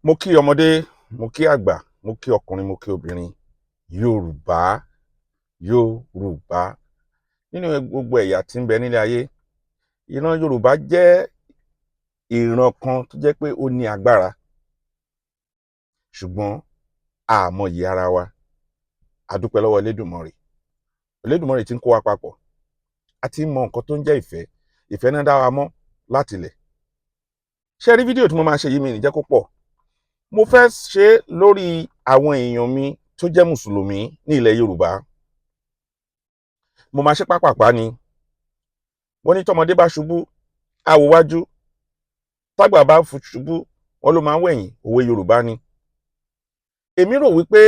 Mo kí ọmọdé, mo kí àgbà, mo kí ọkùnrin, mo kí obìnrin. Yorùbá, Yorùbá. Nínú gbogbo ẹ̀yà tí ń bẹ nílé ayé, ìran Yorùbá jẹ́ ìran kan tó jẹ́ pé ó ní agbára. Ṣùgbọ́n a mọyì ara wa. A dúpẹ́ lọ́wọ́ Elédùmarè. Elédùmarè tí ń kó wa papọ̀. A ti mọ nǹkan tó ń jẹ́ ìfẹ́. Ìfẹ́ náà dá wa mọ́ láti ilẹ̀. Ṣé rí fídíò tí mo máa ṣe yìí mi ní jẹ́ kó pọ̀. Mo fẹ́ ṣe lórí àwọn èèyàn mi tó jẹ́ Mùsùlùmí ní ilẹ̀ Yorùbá. Mo máa ṣe pápápá ni. Wọ́n ní tọmọdé bá ṣubú, a wò wájú. Tágbà bá ṣubú, wọ́n ló máa ń wẹ̀yìn. Òwe Yorùbá ni. Èmi rò wípé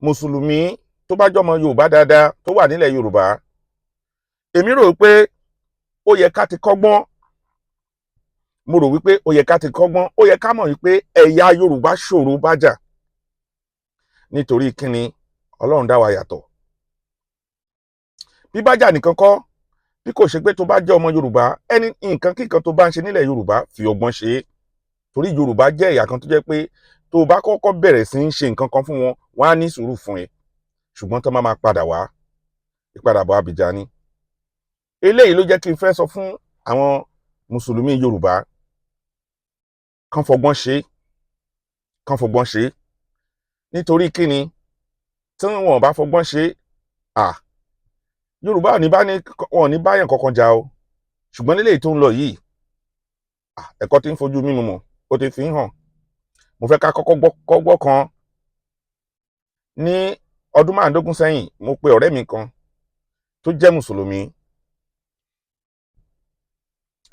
Mùsùlùmí tó bá jọmọ Yorùbá dáadáa tó wà nílẹ̀ Yorùbá, èmi rò wípé ó yẹ ká ti kọ́gbọ́n. Mo rò wípé ó yẹ ká ti kọ́gbọ́n. Ó yẹ ká mọ̀ wípé ẹ̀yà Yorùbá ṣòro bá jà. Nítorí kíni Ọlọ́run dá wa yàtọ̀. Bí bá jà nìkan kọ́, bí kò ṣe pé tó bá jẹ́ ọmọ Yorùbá, ẹni nǹkan kíkan tó bá ń ṣe nílẹ̀ Yorùbá fi ọgbọ́n ṣe é. Torí Yorùbá jẹ́ ẹ̀yà kan tó jẹ́ pé tó bá kọ́kọ́ bẹ̀rẹ̀ sí ń ṣe nǹkan kan fún wọn, wọ́n á ní sùúrù fún ẹ. Ṣùgbọ́n tó máa padà wá, ìpadàbọ̀ abìjà ni. Eléyìí ló jẹ́ kí n fẹ́ sọ fún àwọn Mùsùlùmí Yorùbá kán fọgbọ́n ṣe, kán fọgbọ́n ṣe. Nítorí kíni tí wọn ò bá fọgbọ́n ṣe, Yorùbá wọn ò ní báyàn kankan jà o. Ṣùgbọ́n nílé tó ń lọ yìí, ẹ̀kọ́ tí ń fojú mímu mọ̀, ó ti fi ń hàn. Mo fẹ́ ká kọ́kọ́ gbọ́ kan. Ní ọdún 15 sẹ́yìn, mo pe ọ̀rẹ́ mi kan tó jẹ́ Mùsùlùmí.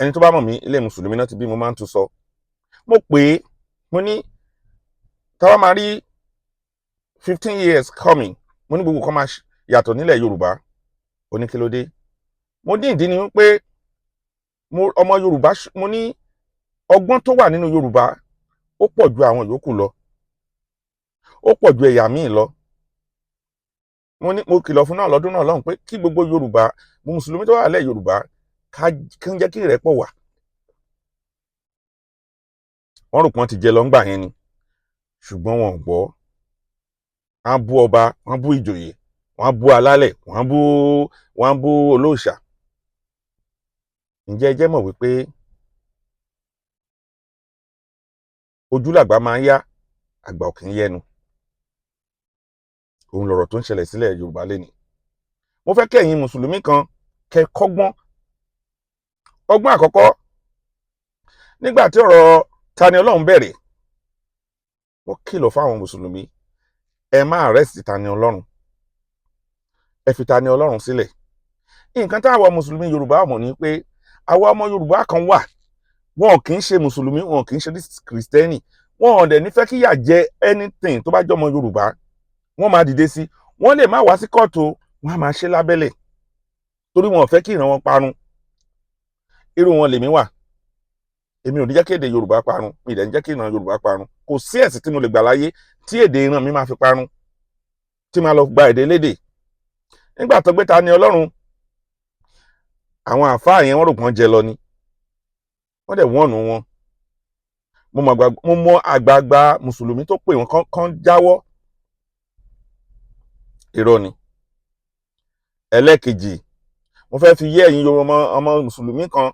Ẹni tó bá mọ̀ mí, ilé Mùsùlùmí náà ti bí, mo máa ń tún sọ. Mo pè é, mo ní táwa máa rí 15 years coming, mo ní gbogbo kan máa yàtọ̀ nílẹ̀ Yorùbá. Ó ní kí ló dé? Mo ní ìdí ni wípé ọmọ Yorùbá, mo ní ọgbọ́n tó wà nínú Yorùbá ó pọ̀ ju àwọn yòókù lọ. Ó pọ̀ ju ẹ̀yà míì lọ. Mo kìlọ̀ fún náà lọ́dún náà lọ́hùn pé kí gbogbo Yorùbá, Mùsùlùmí tó wà lẹ̀ Yorùbá, kí ń jẹ́ kí ìrẹ́pọ̀ wà. Wọ́n rò pé wọ́n ti jẹ lọ ńgbà yẹn ni. Ṣùgbọ́n wọn ò gbọ́. Wọ́n bú ọba, wọ́n bú ìjòyè, wọ́n bú alálẹ̀, wọ́n bú olóòṣà. Ǹjẹ́ ẹ jẹ́ mọ̀ wípé ojú làgbà máa ń yá, àgbà ò kì í yẹnu. Òun lọ̀rọ̀ tó ń ṣẹlẹ̀ sílẹ̀ Yorùbá lénìí. Mo fẹ́ kí ẹ̀yin Mùsùlùmí kan kẹ́ kọ́gbọ́n. Ọgbọ́n àkọ́kọ́, nígbà tí ọ̀rọ̀ Tani Ọlọ́run bẹ̀rẹ̀, wọ́n kìlọ̀ fáwọn Mùsùlùmí, ẹ má arrest Tani Ọlọ́run. Ẹ fi Tani Ọlọ́run sílẹ̀. Nǹkan táwọn Mùsùlùmí Yorùbá mọ̀ ni pé àwọn ọmọ Yorùbá kan wà, wọn kì í ṣe Mùsùlùmí, wọn kì í ṣe Kristẹni, wọn ò dẹ̀ ní fẹ́ kíyà jẹ anything tó bá jẹ́ ọmọ Yorùbá. Wọ́n máa dìde sí, wọ́n lè má wá sí kóòtù, wọ́n á máa ṣe lábẹ́lẹ̀ torí wọn ò fẹ́ kí ìran wọn parun. Irú wọn lèmi wà. Èmi ò ní jẹ́ kí èdè Yorùbá parun, mi ì dẹ̀ ń jẹ́ kí ìran Yorùbá parun. Kò sí ẹ̀sìn tí mo lè gbà láyé tí èdè ìran mi máa fi parun, tí máa lọ gba èdè elédè. Nígbà tó gbé Tani Ọlọ́run, àwọn àfáà yẹn wọ́n rò pọ́n jẹ lọ ni. Wọ́n dẹ̀ wọ́n nù wọn. Mo mọ àgbààgbà Mùsùlùmí tó pè wọ́n kán jáwọ́. Irọ́ ni. Ẹlẹ́kejì, mo fẹ́ fi yé ẹ̀yin ọmọ Mùsùlùmí kan.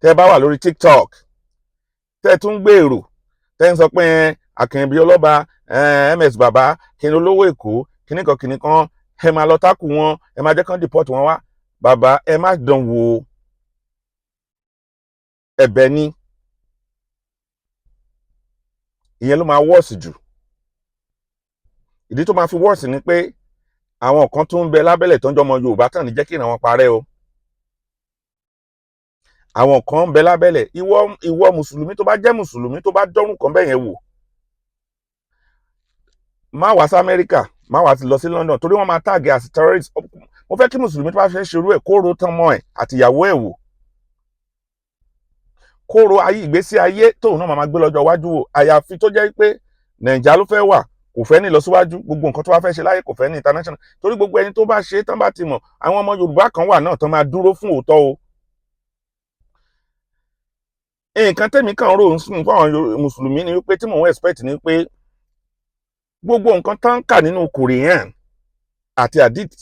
Tẹ́ bá wà lórí TikTok, tẹ́ tún gbèrò, tẹ́ ń sọ pé Àkànbí ọlọ́ba, MS bàbá, kíni olówó Èkó, kíní kan, ẹ máa lọ tákù wọn, ẹ máa jẹ́ kán deport wọn wá. Bàbá, ẹ má dán wò. Ẹ̀bẹ̀ ni. Ìyẹn ló máa wọ́ọ̀sì jù. Ìdí tó máa fi wọ́ọ̀sì ni pé àwọn kan tó ń bẹ lábẹ́lẹ̀ tó ń jọmọ Yorùbá tán ní jẹ́ kí ìran wọn parẹ́ o. Àwọn kan ń bẹ lábẹ́lẹ̀. Ìwọ Mùsùlùmí tó bá jẹ́ Mùsùlùmí tó bá dọ́rùn kan bẹ́ẹ̀ yẹn wò, má wá sí Amẹ́ríkà, má wá ti lọ sí London torí wọ́n máa tag as terrorist. Mo fẹ́ kí Mùsùlùmí tó bá fẹ́ ṣerú ẹ̀ kó ro tán mọ́ ẹ̀ àti ìyàwó ẹ̀ wò. Kó ro ìgbésí ayé tóun náà máa gbé lọ́jọ́ iwájú wò. Àyàfi tó jẹ́ pé Nàìjíríà ló fẹ́ wà, kò fẹ́ ní ìlọsíwájú, gbogbo nǹkan tó bá fẹ́ ṣe láyé kò fẹ́ ní international. Torí gbogbo ẹni tó bá ṣe tán bá ti mọ̀, àwọn ọmọ Yorùbá kan wà náà tán máa dúró fún òótọ́ o. nǹkan tèmi kàn rò ń sùn fún àwọn mùsùlùmí ni wípé tí mò ń expect ni wípé gbogbo nǹkan tán kà nínú Quran àti hadith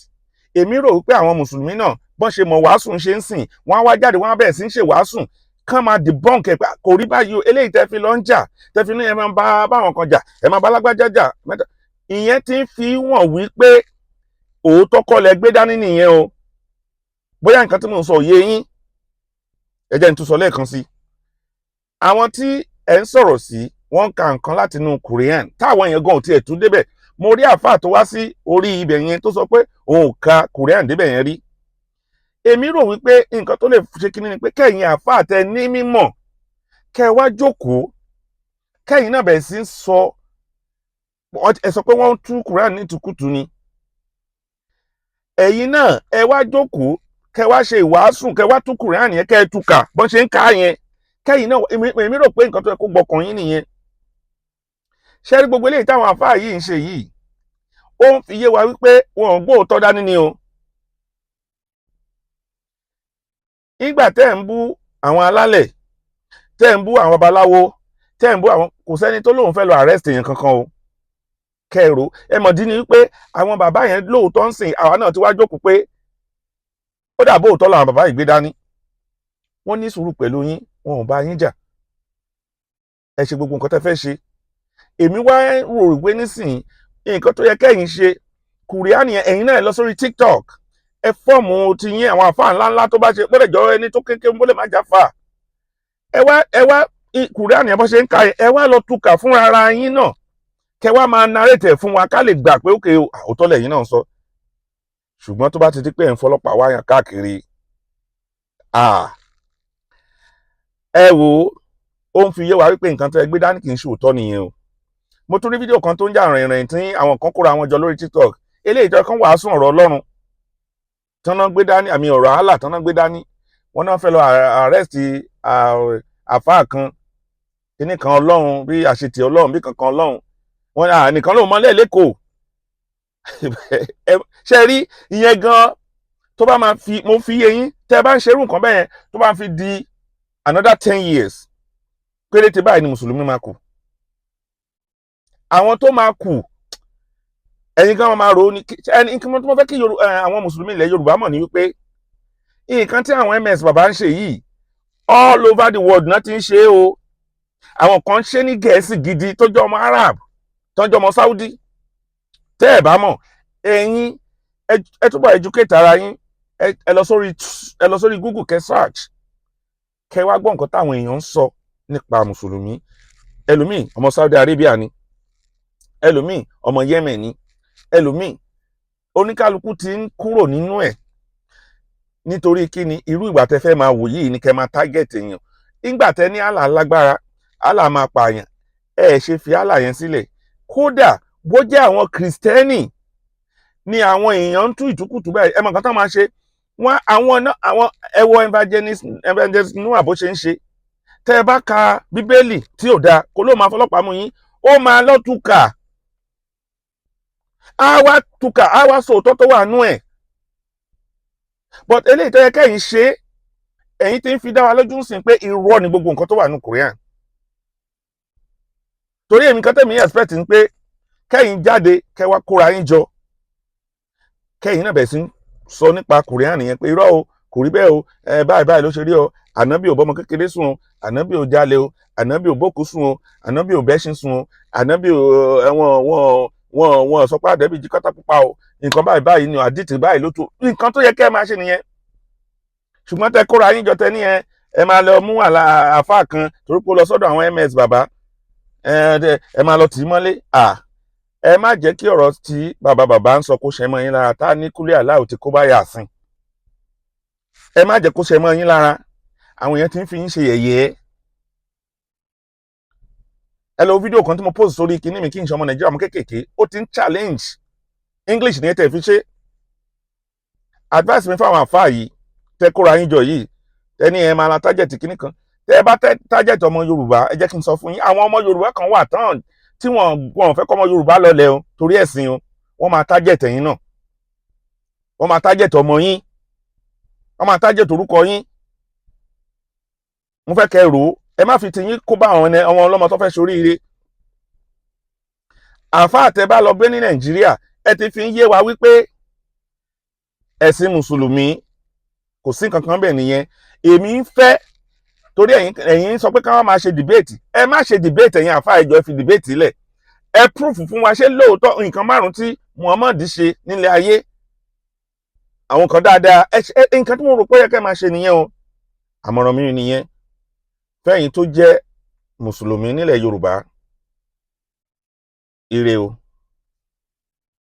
èmi rò wípé àwọn mùsùlùmí náà bọ́n ṣe mọ̀ wàásù ń ṣe ń sìn wọ́n á wá jáde wọ́n á bẹ̀rẹ̀ sí ń ṣe wàásù kán máa debunk ẹ̀ pé kò rí báyìí o eléyìí tẹ́ fi lọ ń jà tẹ́ fi ní ẹ máa bá báwọn kan jà ẹ máa bá lágbájá jà ìyẹn ti ń fi wọ́n wípé òótọ́ kọ́ lẹ gbé dání nìyẹn o bóyá nǹkan tí mò ń sọ yé yín ẹ jẹ́ n tún sọ lẹ́ẹ̀kan sí àwọn tí ẹ ń sọ̀rọ̀ sí wọ́n ń ka nǹkan láti inú Quran táwọn èèyàn gan ò tiẹ̀ tún débẹ̀ mo rí àáfàá tó wá sí orí ibẹ̀ yẹn tó sọ pé òun ò ka Quran débẹ̀ yẹn rí èmi rò wípé nǹkan tó lè ṣe kíní ni pé kẹ́yìn àáfàá tẹ ní mímọ̀ kẹ́ wá jókòó kẹ́yìn náà bẹ̀rẹ̀ sí ń sọ ẹ sọ pé wọ́n ń tú Quran ní ìtukùtù ni ẹ̀yin náà ẹ wá jókòó kẹ́ wá ṣe ìwàásù kẹ́ wá tú Quran yẹn kẹ́ ẹ tú kà bọ́n ṣe ń kà á yẹn kẹ́yìn náà èmi rò pé nǹkan tó yẹ kó gbọkàn yín nìyẹn ṣé rí gbogbo eléyìí táwọn àfáà yìí ń ṣe yìí ó ń fi yé wa wípé wọn ò gbóòótọ́ dání ni o nígbà tẹ́ ẹ̀ ń bú àwọn alálẹ̀ tẹ́ ẹ̀ ń bú àwọn babaláwo tẹ́ ẹ̀ ń bú àwọn kò sẹ́ni tó lóun fẹ́ lọ arrest èèyàn kankan o kẹ́ẹ̀rọ ẹ mọ̀ dín ní wípé àwọn bàbá yẹn lóòótọ́ ń sìn àwa náà ti wá jókòó pé ó dà bóòótọ́ làwọn bàbá yìí gbé dání wọ́n ní sùúrù pẹ̀lú yín wọn ò bá yín jà ẹ ṣe gbogbo nǹkan tẹ́ fẹ́ ṣe èmi wá rò wípé nísìnyí nǹkan tó yẹ kẹ́yìn ṣe kùrìánì ẹ̀yin náà lọ sórí TikTok ẹ fọ́ọ̀mù ti yín àwọn àfáà ńláńlá tó bá ṣe gbọ́dọ̀ jọ ẹni tó kékeré bó lè má jáfà ẹ wá kùrìánì ẹ bọ́ ṣe ń ka ẹ wá lọ túkà fún ara yín náà kẹ wá máa narrate fún wa ká lè gbà pé ókè òótọ́ lẹ̀yin náà sọ ṣùgbọ́n tó bá ti di pé ẹ̀ ń fọlọ́pàá wáyàn káàkiri ẹ wò ó ń fi yé wa wípé nǹkan tó ẹ gbé dání kì í ṣe òótọ́ nìyẹn o mo tún rí fídíò kan tó ń jà rìnrìn tí àwọn kan kóra wọn jọ lórí TikTok eléyìí tó kàn wàásù ọ̀rọ̀ Ọlọ́run tọ́nà gbé dání àmì ọ̀rọ̀ àhálà tọ́nà gbé dání wọ́n náà fẹ́ lọ arrest àfáà kan kíní kan Ọlọ́run bí àṣetì Ọlọ́run bí kankan Ọlọ́run wọn nìkan ló mọ́lẹ̀ lẹ́kọ̀ọ́ ṣe rí ìyẹn gan tó bá máa fi mo fi yé yín tẹ́ bá ń ṣerú nǹkan bẹ́ẹ̀ tó bá fi di another 10 years péréte báyìí ni mùsùlùmí máa kù àwọn tó máa kù ẹ̀yin kan máa rò ó ní ẹni kí wọ́n fẹ́ kí àwọn mùsùlùmí ilẹ̀ Yorùbá mọ̀ ní wípé nǹkan tí àwọn MS bàbá ń ṣe yìí all over the world náà ti ń ṣe é o àwọn kan ń ṣe ní Gẹ̀ẹ́sì gidi tó jẹ́ ọmọ Arab tó ń jẹ́ ọmọ Saudi tẹ́ ẹ̀ bá mọ̀ ẹ̀yin ẹ túbọ̀ educate ara yín ẹ lọ sórí Google kẹ́ search kẹ́ wá gbọ́ nǹkan táwọn èèyàn ń sọ nípa mùsùlùmí ẹlòmíì ọmọ Saudi Arabia ni ẹlòmíì ọmọ Yemen ni ẹlòmíì oníkálukú ti ń kúrò nínú ẹ̀ nítorí kí ni irú ìgbà tẹ́ fẹ́ máa wò yìí ni kẹ́ máa target èèyàn ìgbà tẹ́ ní Allah lágbára Allah máa pààyàn ẹ ṣe fi Allah yẹn sílẹ̀ kódà bó jẹ́ àwọn kìrìsìtẹ́nì ni àwọn èèyàn ń tú ìtúkùtù báyìí ẹ mọ̀ nǹkan tó máa ṣe wọ́n àwọn ẹwọ evangelist Noah bó ṣe ń ṣe tẹ́ ẹ bá ka bíbélì tí ò dáa kó ló máa fọlọ́pàá mú yín ó máa lọ túkà á wá túkà á wá sòótọ́ tó wà nú ẹ̀ but eléyìí tó yẹ kẹ́yìn ṣe ẹ̀yin tí ń fi dá wa lójú sìn pé irọ́ ni gbogbo nǹkan tó wà nú Quran torí èmi kan tẹ̀mí expect ń pé kẹ́yìn jáde kẹ́ wá kóra yín jọ kẹ́yìn náà bẹ̀ sí sọ nípa Quran nìyẹn pé irọ́ o kò rí bẹ́ẹ̀ o báyìí báyìí ló ṣe rí o ànábì ò bọ́mọ kékeré sùn o ànábì ò jalè o ànábì ò bókú sùn o ànábì ò bẹ́ṣin sùn o ànábì ò wọn sọ pé àdẹ́bì jí kọ́tà pupa o nǹkan báyìí báyìí ni àdìtì báyìí ló tó nǹkan tó yẹ kẹ́ ẹ máa ṣe nìyẹn ṣùgbọ́n tẹ kóra yín jọ tẹ ní ẹ máa lọ mú àáfàá kan torí pé ó lọ sọ́dọ̀ àwọn MS bàbá ẹ máa lọ tì í mọ́lé ẹ má jẹ́ kí ọ̀rọ̀ tí bàbá ń sọ kó ṣe mọ́ yín lára tá ní kúlẹ̀ aláwọ̀ tí kò bá yà sìn ẹ má jẹ́ kó ṣe mọ́ yín lára àwọn èèyàn ti ń fi yín ṣe yẹ̀yẹ́ ẹ lọ fídíò kan tí mo post sórí kíní mi kí n ṣe ọmọ Nàìjíríà mọ kéékèèké ó ti ń challenge English ní tẹ̀ fi ṣe advice mi fáwọn àfáà yìí tẹ kóra yín jọ yìí tẹni ẹ máa la tájẹ̀tì kíní kan tẹ ẹ bá tájẹ̀tì ọmọ Yorùbá ẹ jẹ́ kí n sọ fún yín àwọn ọmọ Yorùbá kan wà tán tí wọ́n fẹ́ kọ́ ọmọ Yorùbá lọlẹ̀ o torí ẹ̀sìn o wọ́n máa tájẹ̀tì ẹ̀yin náà wọ́n máa tájẹ̀tì ọmọ yín wọ́n máa tájẹ̀tì orúkọ yín mo fẹ́ kẹ́ rò ó ẹ má fi tiyín kó bá àwọn ọlọ́mọ tó fẹ́ ṣoríire. àáfàá tẹ́ bá lọ gbé ní Nàìjíríà, ẹ ti fi ń yé wa wípé ẹ̀sìn mùsùlùmí kò sí nǹkan kan bẹ́ẹ̀ nìyẹn. èmi ń fẹ́, torí ẹ̀yin sọ pé káwọn máa ṣe dìbéètì, ẹ má ṣe dìbéètì, ẹ̀yin àáfàá ẹjọ́ ẹ fi dìbéètì lẹ̀. ẹ púrúfù fún wa ṣé lóòótọ́ nǹkan márùn-ún tí Muhammad ṣe nílé ayé àwọn kan dáadáa, nǹkan tí mo rò pé yẹ kẹ́ máa ṣe nìyẹn o. àmọ̀ràn mi nìyẹn fẹ́yìn tó jẹ́ mùsùlùmí nílẹ̀ Yorùbá. Ire o.